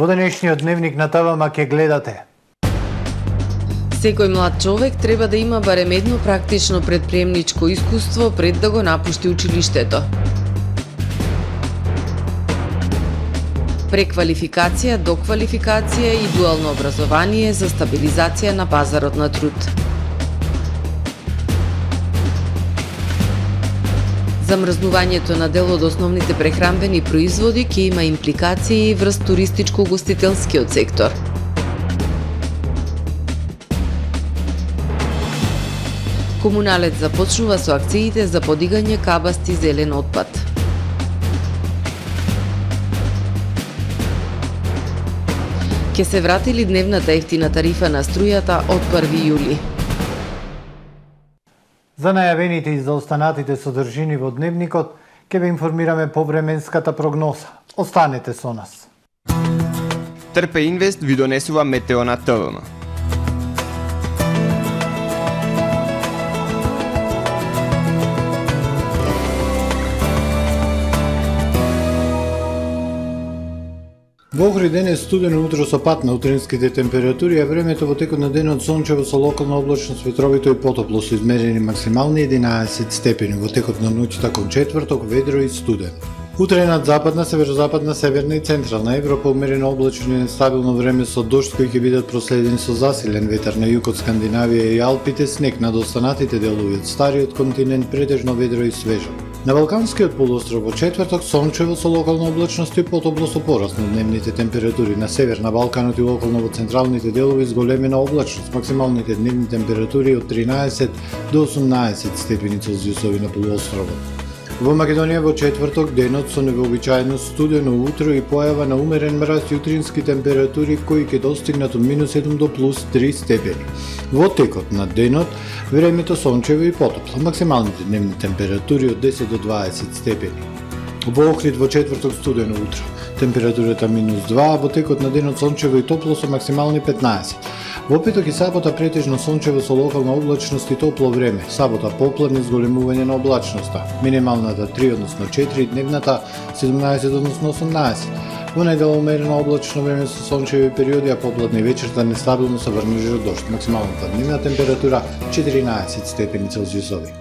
Во денешниот дневник на ТВМ ќе гледате. Секој млад човек треба да има барем едно практично предприемничко искуство пред да го напушти училиштето. Преквалификација, доквалификација и дуално образование за стабилизација на пазарот на труд. Замрзнувањето на дел од основните прехранбени производи ќе има импликации врз туристичко-угостителскиот сектор. Комуналец започнува со акциите за подигање кабасти зелен отпад. Ќе се врати ли дневната ефтина тарифа на струјата од 1 јули? За најавените и за останатите содржини во дневникот ќе ве информираме по временската прогноза. Останете со нас. Трпе Инвест ви донесува метео на ТВМ. Во Охрид ден е студено утро со пат на утринските температури, а времето во текот на денот сончево со локална облачност, ветровито и потопло со измерени максимални 11 степени. Во текот на ноќта кон четврток ведро и студено. Утре над западна, северозападна, северна и централна Европа умерено облачно и нестабилно време со дожд кои ќе бидат проследени со засилен ветар на југ од Скандинавија и Алпите, снег над останатите делови од стариот континент, претежно ведро и свежо. На Балканскиот полуостров во четврток сончево со локална облачност и потопло со пораст на дневните температури. На север на Балканот и локално во централните делови зголемена облачност, максималните дневни температури од 13 до 18 степени Целзиусови на полуостровот. Во Македонија во четврток денот со невообичаено студено утро и појава на умерен мраз и утрински температури кои ќе достигнат од -7 до +3 степени. Во текот на денот времето сончево и потопло, максималните дневни температури од 10 до 20 степени. Во Охрид во четврток студено утро, температурата -2, а во текот на денот сончево и топло со максимални 15. Во петок и сабота претежно сончево со локална облачност и топло време. Сабота попладне зголемување на облачноста. Минималната 3 односно 4, дневната 17 односно 18. Во недела умерено облачно време со сончеви периоди, а попладне и вечерта нестабилно со врнежи од дожд. Максималната дневна температура 14 степени Целзиусови.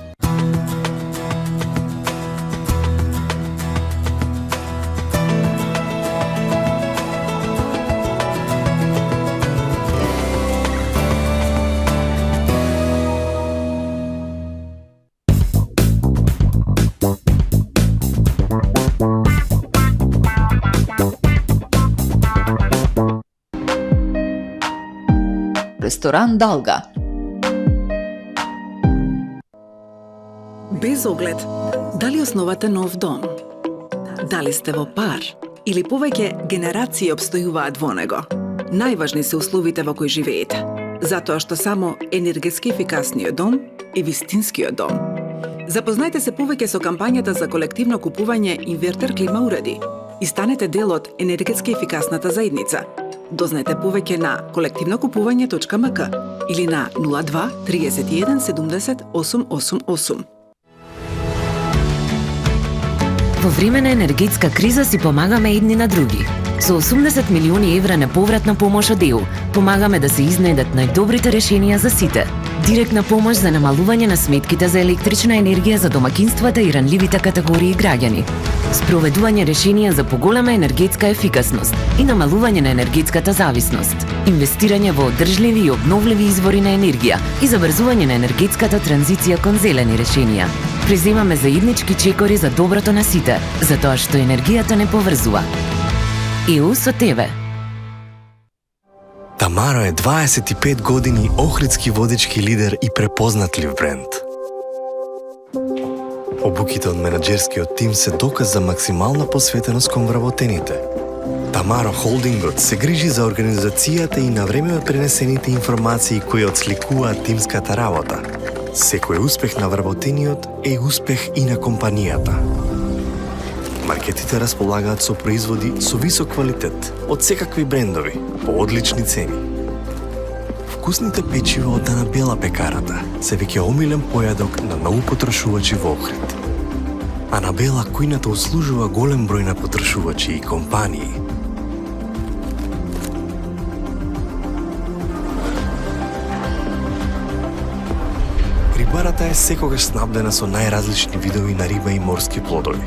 Ресторан Далга. Без оглед, дали основате нов дом? Дали сте во пар? Или повеќе генерации обстојуваат во него? Најважни се условите во кои живеете, затоа што само енергетски ефикасниот дом е вистинскиот дом. Запознајте се повеќе со кампањата за колективно купување инвертер клима уреди и станете дел од енергетски ефикасната заедница. Дознайте повеќе на колективнокупување.мк или на 02 31 70 888. Во време на енергетска криза си помагаме едни на други. Со 80 милиони евра неповратна помош од ЕУ, помагаме да се изнајдат најдобрите решенија за сите. Директна помош за намалување на сметките за електрична енергија за домакинствата и ранливите категории граѓани. Спроведување решенија за поголема енергетска ефикасност и намалување на енергетската зависност. Инвестирање во одржливи и обновливи извори на енергија и забрзување на енергетската транзиција кон зелени решенија. Преземаме заеднички чекори за доброто на сите, затоа што енергијата не поврзува. ЕУ со тебе. Тамаро е 25 години охридски водички лидер и препознатлив бренд. Обуките од менаџерскиот тим се доказ за максимална посветеност кон вработените. Тамаро Холдингот се грижи за организацијата и на време пренесените информации кои отсликуваат тимската работа. Секој успех на вработениот е успех и на компанијата. Маркетите располагаат со производи со висок квалитет од секакви брендови по одлични цени. Вкусните печива од Анабела пекарата се веќе омилен појадок на многу потрошувачи во Охрид. Анабела којната услужува голем број на потрошувачи и компании. Природа е секогаш снабдена со најразлични видови на риба и морски плодови.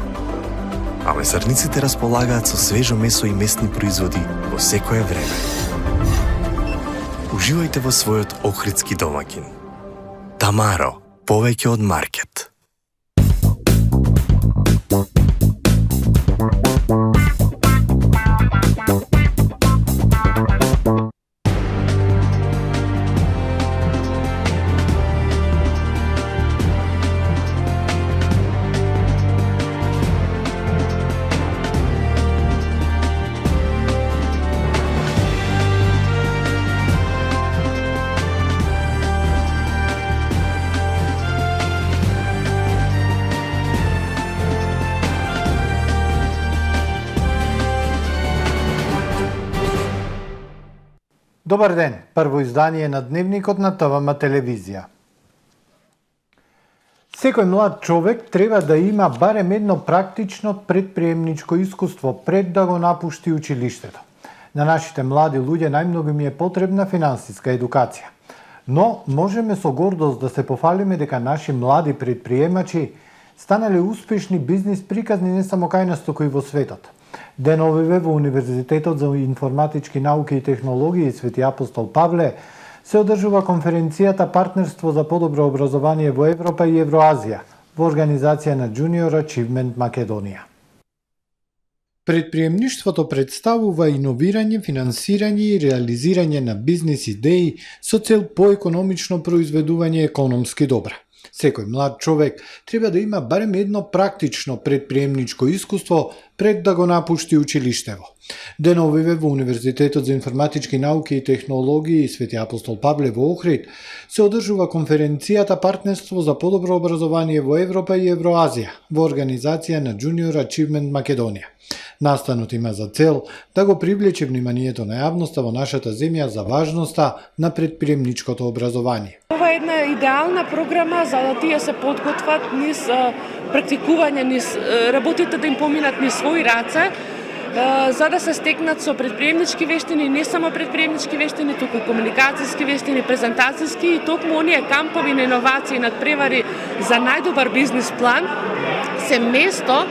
А месарниците располагаат со свежо месо и месни производи во секое време. Уживајте во својот охридски домаќин. Тамаро, повеќе од маркет. Добар ден, прво издание на Дневникот на ТВМ телевизија. Секој млад човек треба да има барем едно практично предприемничко искуство пред да го напушти училиштето. На нашите млади луѓе најмногу им е потребна финансиска едукација. Но можеме со гордост да се пофалиме дека наши млади предприемачи станале успешни бизнис приказни не само кај нас, туку и во светот. Деновиве во Универзитетот за информатички науки и технологии Свети Апостол Павле се одржува конференцијата Партнерство за подобро образование во Европа и Евроазија во организација на Junior Achievement Македонија. Предприемништвото представува иновирање, финансирање и реализирање на бизнис идеи со цел поекономично произведување економски добра. Секој млад човек треба да има барем едно практично предприемничко искуство пред да го напушти училиштево. Деновиве во Универзитетот за информатички науки и технологии Свети Апостол Павле во Охрид се одржува конференцијата Партнерство за подобро образование во Европа и Евроазија во организација на Junior Achievement Македонија. Настанот има за цел да го привлече вниманието на јавноста во нашата земја за важноста на предприемничкото образование. Ова е една идеална програма за да тие се подготват низ практикување, низ работите да им поминат низ своји раце, за да се стекнат со предприемнички вештини, не само предприемнички вештини, туку комуникацијски вештини, презентацијски и токму оние кампови на иновации, надпревари за најдобар бизнис план се место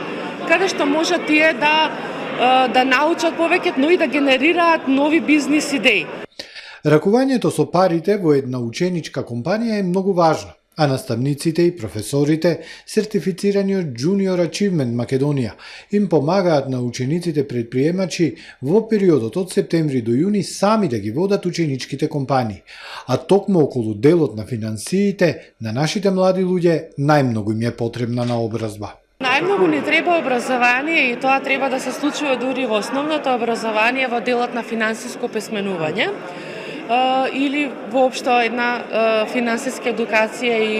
каде што може тие да научат повеќе, но и да генерираат нови бизнис идеи. Ракувањето со парите во една ученичка компанија е многу важно, а наставниците и професорите, сертифицирани од Junior Achievement Македонија, им помагаат на учениците предприемачи во периодот од септември до јуни сами да ги водат ученичките компании, а токму околу делот на финансиите на нашите млади луѓе најмногу им е потребна наобразба. Најмногу ни треба образование и тоа треба да се случува дури во основното образование во делот на финансиско писменување или воопшто една финансиска едукација и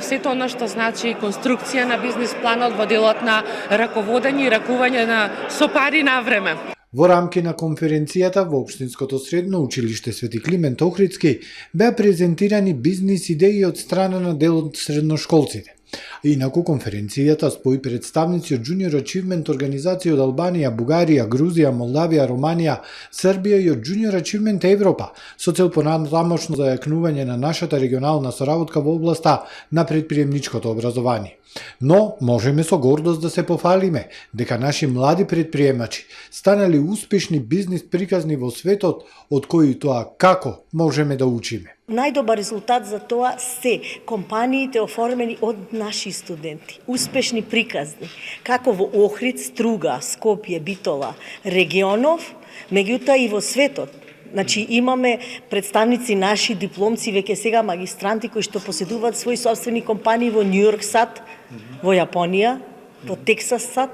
сето она што значи конструкција на бизнис планот во делот на раководење и ракување со пари на време. Во рамки на конференцијата во Општинското средно училиште Свети Климент Охридски беа презентирани бизнис идеи од страна на дел од средношколците. Инаку конференцијата спои представници од Junior Achievement организации од Албанија, Бугарија, Грузија, Молдавија, Романија, Србија и од Junior Achievement Европа со цел понатамошно зајакнување на нашата регионална соработка во областа на предприемничкото образование. Но можеме со гордост да се пофалиме дека наши млади предприемачи станали успешни бизнис приказни во светот од кои тоа како можеме да учиме. Најдобар резултат за тоа се компаниите оформени од наши студенти, успешни приказни, како во Охрид, Струга, Скопје, Битола, регионов, меѓутоа и во светот. Значи имаме представници наши дипломци, веќе сега магистранти кои што поседуваат своји собствени компании во Нью Йорк САД, во Јапонија, во Тексас САД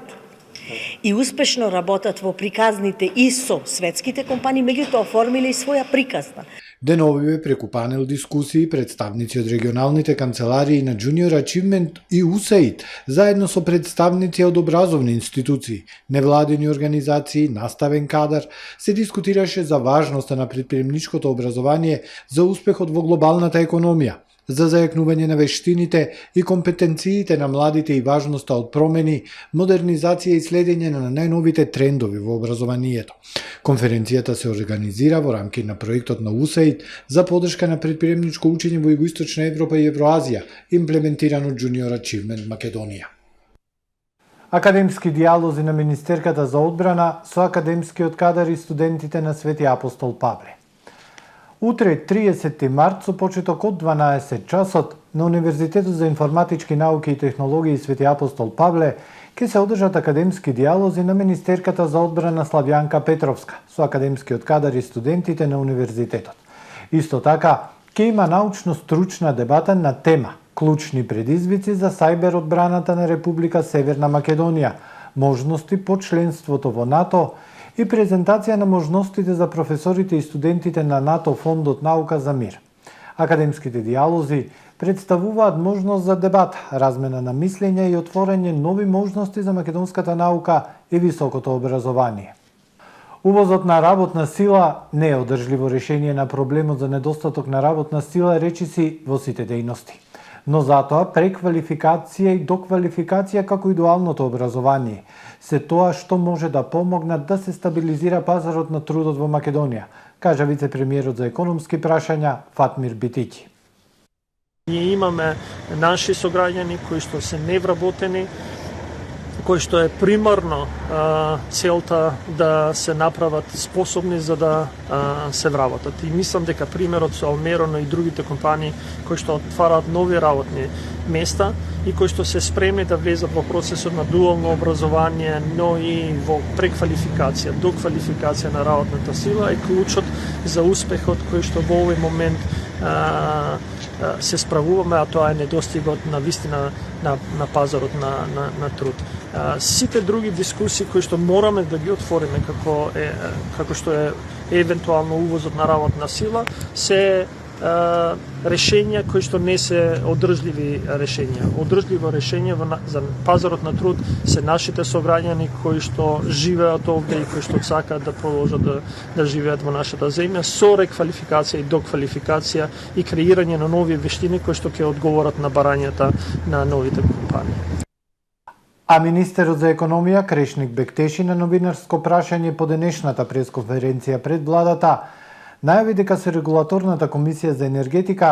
и успешно работат во приказните и со светските компании, меѓутоа оформиле и своја приказна. Деновиве преку панел дискусии представници од регионалните канцеларии на Junior Achievement и УСАИД, заедно со представници од образовни институции, невладини организации, наставен кадар, се дискутираше за важноста на предприемничкото образование за успехот во глобалната економија, за зајакнување на вештините и компетенциите на младите и важноста од промени, модернизација и следење на најновите трендови во образованието. Конференцијата се организира во рамки на проектот на USAID за поддршка на предприемничко учење во Југоисточна Европа и Евроазија, имплементиран од Junior Achievement Македонија. Академски диалози на Министерката за одбрана со академскиот кадар и студентите на Свети Апостол Павле. Утре, 30 март, со почеток од 12 часот, на Универзитетот за информатички науки и технологии Свети Апостол Павле ќе се одржат академски диалози на Министерката за одбрана Славјанка Петровска со академскиот кадар и студентите на универзитетот. Исто така, ќе има научно-стручна дебата на тема клучни предизвици за сајбер одбраната на Република Северна Македонија, можности по членството во НАТО и презентација на можностите за професорите и студентите на НАТО Фондот Наука за мир. Академските диалози представуваат можност за дебат, размена на мислења и отворање нови можности за македонската наука и високото образование. Увозот на работна сила не е одржливо решение на проблемот за недостаток на работна сила, речиси во сите дејности. Но затоа преквалификација и доквалификација како и дуалното образование се тоа што може да помогнат да се стабилизира пазарот на трудот во Македонија, кажа вице-премиерот за економски прашања Фатмир Битиќи. Ние имаме наши сограѓани кои што се невработени, кои што е примарно целта да се направат способни за да се вработат. И мислам дека примерот со Алмероно и другите компании кои што отвараат нови работни места и кои што се спремни да влезат во процесот на дуално образование, но и во преквалификација, доквалификација на работната сила е клучот за успехот кој што во овој момент се справуваме, а тоа е недостигот на вистина на пазарот на труд. Сите други дискусии кои што мораме да ги отвориме како што е евентуално увозот на работна сила се решенија кои што не се одржливи решенија. Одржливо решение за пазарот на труд се нашите сограѓани кои што живеат овде и кои што сакаат да продолжат да живеат во нашата земја со реквалификација и доквалификација и креирање на нови вештини кои што ќе одговорат на барањата на новите компании. А министерот за економија Крешник Бектеши на новинарско прашање по денешната пресконференција пред владата најави дека со регулаторната комисија за енергетика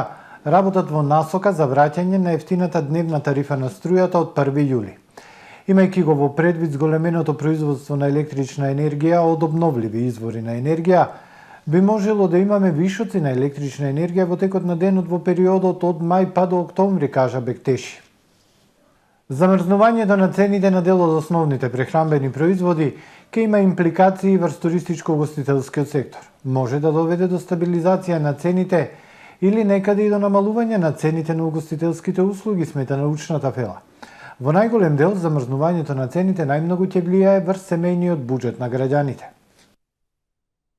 работат во насока за враќање на ефтината дневна тарифа на струјата од 1 јули. Имајќи го во предвид зголеменото производство на електрична енергија од обновливи извори на енергија, би можело да имаме вишоци на електрична енергија во текот на денот во периодот од мај па до октомври, кажа Бектеши. Замрзнувањето на цените на дел од основните прехранбени производи ќе има импликации врз туристичко-угостителскиот сектор. Може да доведе до стабилизација на цените или некаде и до намалување на цените на угостителските услуги, смета научната фела. Во најголем дел замрзнувањето на цените најмногу ќе влијае врз семејниот буџет на граѓаните.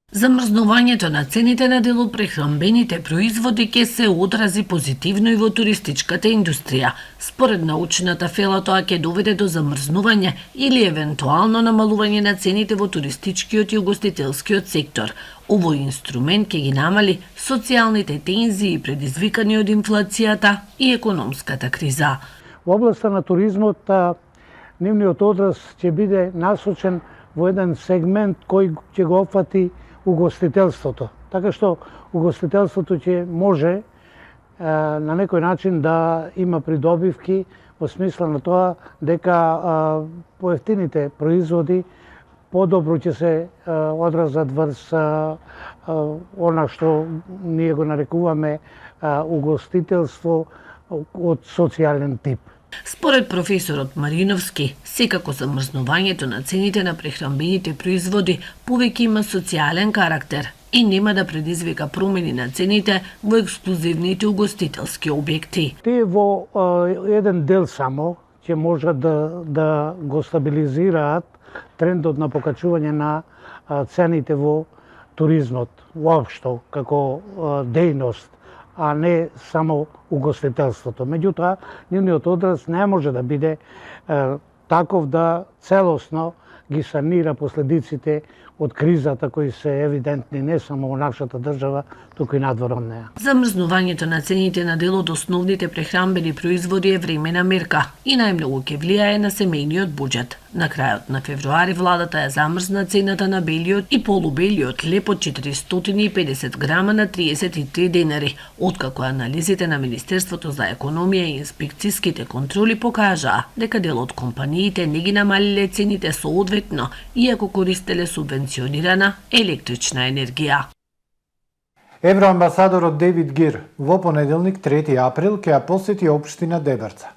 Замрзнувањето на цените на дел од прехранбените производи ќе се одрази позитивно и во туристичката индустрија. Според научната фела тоа ќе доведе до замрзнување или евентуално намалување на цените во туристичкиот и угостителскиот сектор. Овој инструмент ќе ги намали социјалните тензии предизвикани од инфлацијата и економската криза. Во областа на туризмот, нивниот одраз ќе биде насочен во еден сегмент кој ќе го опфати угостителството. Така што угостителството ќе може на некој начин да има придобивки во смисла на тоа дека поевтините производи подобро ќе се одразат врз она што ние го нарекуваме угостителство од социјален тип. Според професорот Мариновски, секако замрзнувањето на цените на прехранбените производи повеќе има социјален карактер и нема да предизвика промени на цените во ексклузивните угостителски објекти. Тие во еден дел само ќе можат да го стабилизираат трендот на покачување на цените во туризмот, воопшто како дејност, а не само угостителството. Меѓутоа, нивниот одраз не може да биде таков да целосно ги санира последиците од кризата кои се евидентни не само во нашата држава, туку и надвор од неа. Замрзнувањето на цените на дел од основните прехранбени производи е времена мерка и најмногу ќе влијае на семејниот буџет. На крајот на февруари владата ја замрзна цената на белиот и полубелиот леп од 450 грама на 33 денари, откако анализите на Министерството за економија и инспекциските контроли покажаа дека дел од компаниите не ги намалиле цените соодветно, иако користеле субвенционирана електрична енергија. Евроамбасадорот Дейвид Гир во понеделник 3 април ќе ја посети општина Дебрца.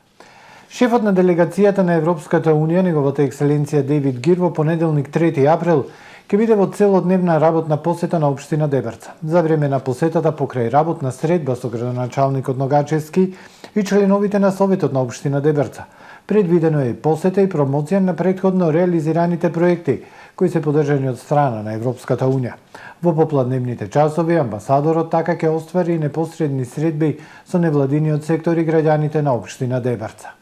Шефот на делегацијата на Европската Унија, неговата екселенција Дейвид Гир, во понеделник 3 април ќе биде во целодневна работна посета на општина Дебрца. За време на посетата покрај работна средба со градоначалникот Ногачевски и членовите на Советот на општина Дебрца, предвидено е посета и промоција на претходно реализираните проекти кои се поддржани од страна на Европската Унија. Во попладневните часови амбасадорот така ќе оствари непосредни средби со невладиниот сектор и граѓаните на општина Дебрца.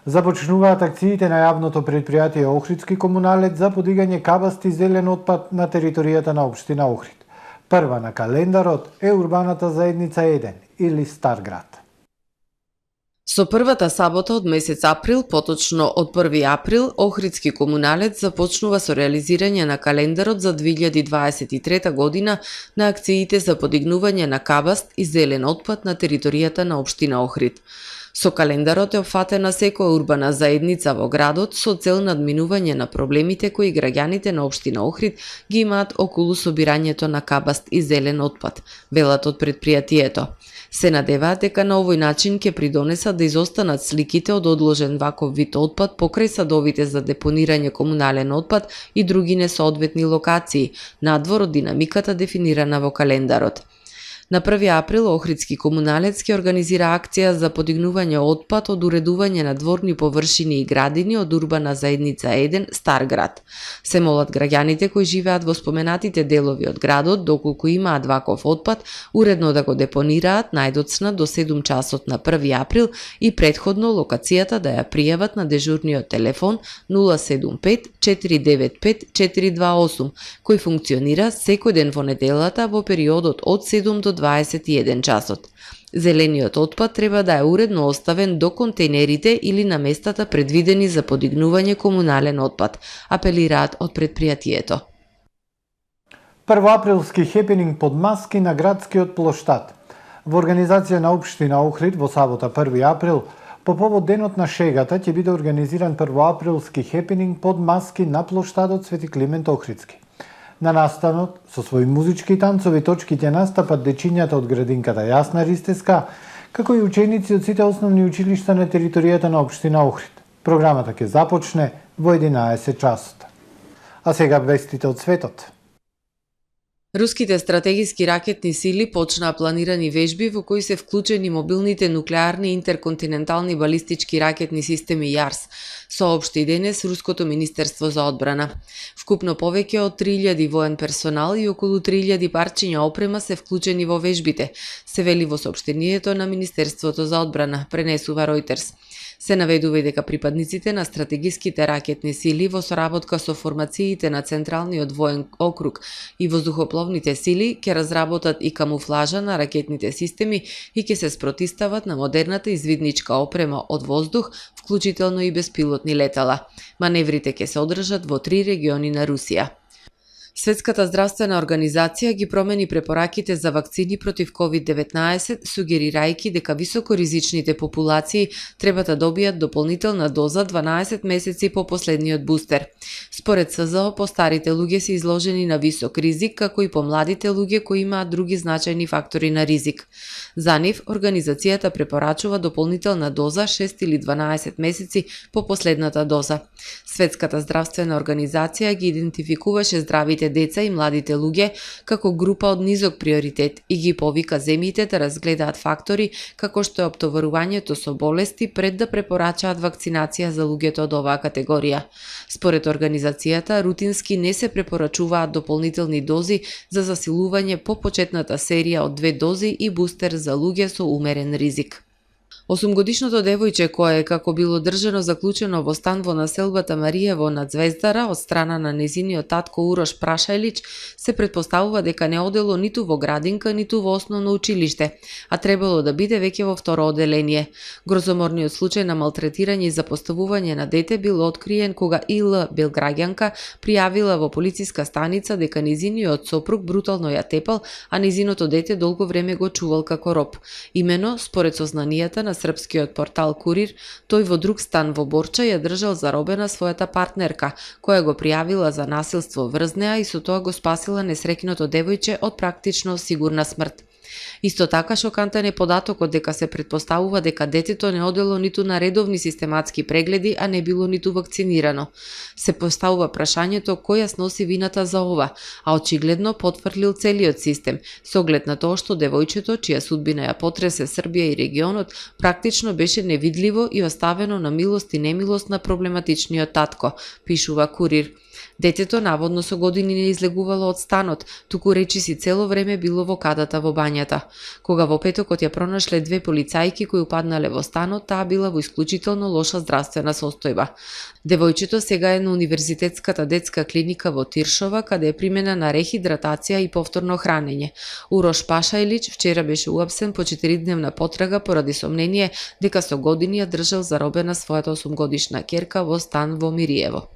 Започнуваат акциите на јавното предпријатие Охридски комуналец за подигање кабаст и зелен отпад на територијата на општина Охрид. Прва на календарот е урбаната заедница 1 или Старград. Со првата сабота од месец април, поточно од 1 април, Охридски комуналец започнува со реализирање на календарот за 2023 година на акциите за подигнување на кабаст и зелен отпад на територијата на општина Охрид. Со календарот е опфатена секоја урбана заедница во градот со цел надминување на проблемите кои граѓаните на општина Охрид ги имаат околу собирањето на кабаст и зелен отпад, велат од предпријатието. Се надеваат дека на овој начин ќе придонесат да изостанат сликите од одложен ваков вид отпад покрај садовите за депонирање комунален отпад и други несоодветни локации, надвор од динамиката дефинирана во календарот. На 1 април Охридски комуналец ќе организира акција за подигнување отпад од уредување на дворни површини и градини од урбана заедница 1 Старград. Се молат граѓаните кои живеат во споменатите делови од градот, доколку имаат ваков отпад, уредно да го депонираат најдоцна до 7 часот на 1 април и претходно локацијата да ја пријават на дежурниот телефон 075 495 428, кој функционира секој ден во неделата во периодот од 7 до 21 часот. Зелениот отпад треба да е уредно оставен до контейнерите или на местата предвидени за подигнување комунален отпад, апелираат од предпријатието. Првоаприлски хепенинг под маски на градскиот плоштад. Во организација на општина Охрид во сабота 1 април, по повод денот на шегата ќе биде организиран првоаприлски хепенинг под маски на плоштадот Свети Климент Охридски. На настанот, со своји музички и танцови точки ќе настапат дечињата од градинката Јасна Ристеска, како и ученици од сите основни училишта на територијата на општина Охрид. Програмата ќе започне во 11 часот. А сега вестите од светот. Руските стратегиски ракетни сили почнаа планирани вежби во кои се вклучени мобилните нуклеарни интерконтинентални балистички ракетни системи ЯРС, соопшти денес Руското министерство за одбрана. Вкупно повеќе од 3000 воен персонал и околу 3000 парчиња опрема се вклучени во вежбите, се вели во соопштението на Министерството за одбрана, пренесува Reuters. Се наведува и дека припадниците на стратегиските ракетни сили во соработка со формациите на Централниот воен округ и воздухопловните сили ќе разработат и камуфлажа на ракетните системи и ќе се спротистават на модерната извидничка опрема од воздух, вклучително и беспилотни летала. Маневрите ќе се одржат во 3 региони на Русија. Светската здравствена организација ги промени препораките за вакцини против COVID-19, сугерирајќи дека високоризичните популации треба да добијат дополнителна доза 12 месеци по последниот бустер. Според СЗО, постарите луѓе се изложени на висок ризик, како и помладите луѓе кои имаат други значајни фактори на ризик. За нив, организацијата препорачува дополнителна доза 6 или 12 месеци по последната доза. Светската здравствена организација ги идентификуваше здравите деца и младите луѓе како група од низок приоритет и ги повика земјите да разгледаат фактори како што е оптоварувањето со болести пред да препорачаат вакцинација за луѓето од оваа категорија. Според организацијата, рутински не се препорачуваат дополнителни дози за засилување по почетната серија од 2 дози и бустер за луѓе со умерен ризик. 8-годишното девојче кое е како било држано заклучено во стан во населбата Мариево над Звездара од страна на незиниот татко Урош Прашајлич се претпоставува дека не одело ниту во градинка, ниту во основно училиште, а требало да биде веќе во второ оделение. Грозоморниот случај на малтретирање и запоставување на дете бил откриен кога И.Л. белграѓанка пријавила во полициска станица дека незиниот сопруг брутално ја тепал, а незиното дете долго време го чувал како роб. Имено, според сознанијата на српскиот портал Курир, тој во друг стан во Борча ја држал заробена својата партнерка, која го пријавила за насилство врз неа и со тоа го спасила несреќното девојче од практично сигурна смрт. Исто така шокантен е податокот дека се претпоставува дека детето не одело ниту на редовни систематски прегледи, а не било ниту вакцинирано. Се поставува прашањето кој ја сноси вината за ова, а очигледно потврлил целиот систем, со оглед на тоа што девојчето, чија судбина ја потресе Србија и регионот, практично беше невидливо и оставено на милост и немилост на проблематичниот татко, пишува Курир. Детето наводно со години не излегувало од станот, туку речиси цело време било во кадата во бањата. Кога во петокот ја пронашле две полицајки кои упаднале во станот, таа била во исклучително лоша здравствена состојба. Девојчето сега е на Универзитетската детска клиника во Тиршова, каде е примена на рехидратација и повторно хранење. Урош Пашајлич вчера беше уапсен по 4-дневна потрага поради сомнение дека со години ја држал заробена својата 8-годишна ќерка во стан во Мириево.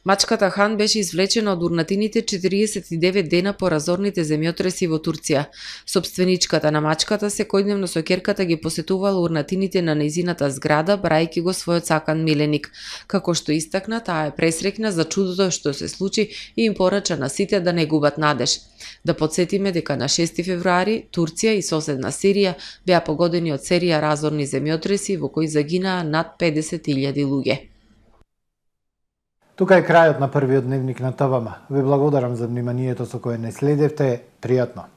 Мачката Хан беше извлечена од урнатините 49 дена по разорните земјотреси во Турција. Собственичката на мачката секојдневно со ќерката ги посетувала урнатините на нејзината зграда, брајки го својот сакан миленик. Како што истакна, таа е пресреќна за чудото што се случи и им порача на сите да не губат надеж. Да подсетиме дека на 6 февруари Турција и соседна Сирија беа погодени од серија разорни земјотреси во кои загинаа над 50.000 луѓе. Тука е крајот на првиот дневник на ТВМ. Ви благодарам за вниманието со кое не следевте. Пријатно!